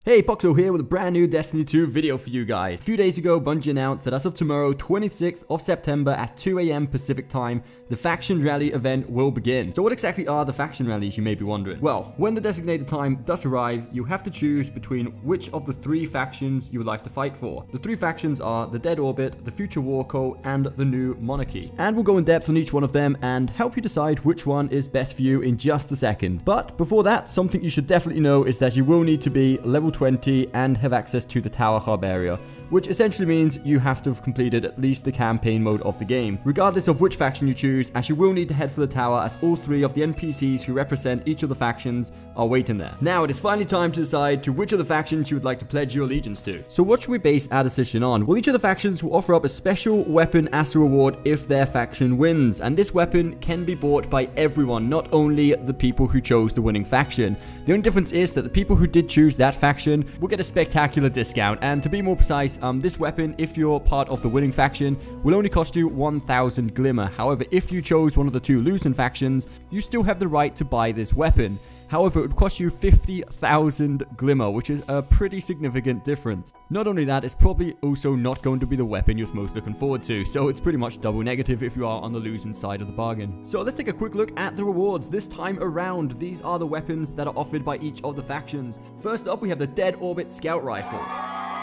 Hey, Poxo here with a brand new Destiny 2 video for you guys. A few days ago, Bungie announced that as of tomorrow, 26th of September at 2 AM Pacific time, the Faction Rally event will begin. So what exactly are the Faction Rallies, you may be wondering? Well, when the designated time does arrive, you have to choose between which of the three factions you would like to fight for. The three factions are the Dead Orbit, the Future War Cult, and the New Monarchy. And we'll go in depth on each one of them and help you decide which one is best for you in just a second. But before that, something you should definitely know is that you will need to be level 20 and have access to the Tower Hub area, which essentially means you have to have completed at least the campaign mode of the game, regardless of which faction you choose, as you will need to head for the tower as all three of the NPCs who represent each of the factions are waiting there. Now it is finally time to decide to which of the factions you would like to pledge your allegiance to. So what should we base our decision on? Well, each of the factions will offer up a special weapon as a reward if their faction wins, and this weapon can be bought by everyone, not only the people who chose the winning faction. The only difference is that the people who did choose that faction will get a spectacular discount, and to be more precise, this weapon, if you're part of the winning faction, will only cost you 1,000 glimmer. However, if you chose one of the two losing factions, you still have the right to buy this weapon. However, it would cost you 50,000 glimmer, which is a pretty significant difference. Not only that, it's probably also not going to be the weapon you're most looking forward to, so it's pretty much double negative if you are on the losing side of the bargain. So let's take a quick look at the rewards this time around. These are the weapons that are offered by each of the factions. First up, we have the Dead Orbit Scout Rifle.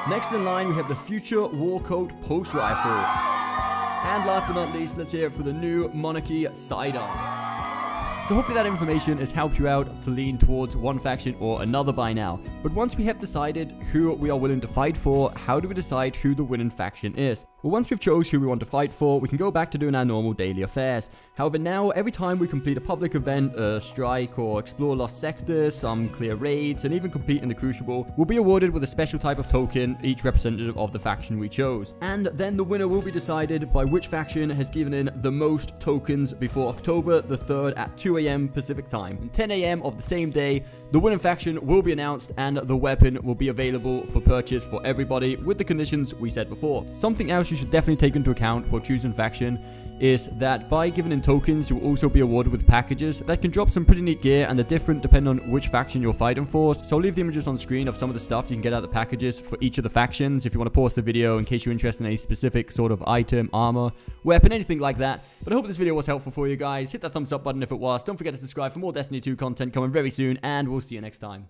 Next in line, we have the Future War Cult Pulse Rifle. And last but not least, let's hear it for the New Monarchy Sidearm. So hopefully that information has helped you out to lean towards one faction or another by now. But once we have decided who we are willing to fight for, how do we decide who the winning faction is? Well, once we've chose who we want to fight for, we can go back to doing our normal daily affairs. However, now every time we complete a public event, a strike, or explore lost sectors, some clear raids, and even compete in the Crucible, we'll be awarded with a special type of token, each representative of the faction we chose. And then the winner will be decided by which faction has given in the most tokens before October the 3rd at 2 AM Pacific time. And 10 AM of the same day, the winning faction will be announced and the weapon will be available for purchase for everybody with the conditions we said before. Something else you should definitely take into account for choosing faction is that by giving in tokens, you will also be awarded with packages that can drop some pretty neat gear, and they're different depending on which faction you're fighting for. So I'll leave the images on screen of some of the stuff you can get out of the packages for each of the factions if you want to pause the video in case you're interested in any specific sort of item, armor, weapon, anything like that. But I hope this video was helpful for you guys. Hit that thumbs up button if it was. Don't forget to subscribe for more Destiny 2 content coming very soon, and we'll see you next time.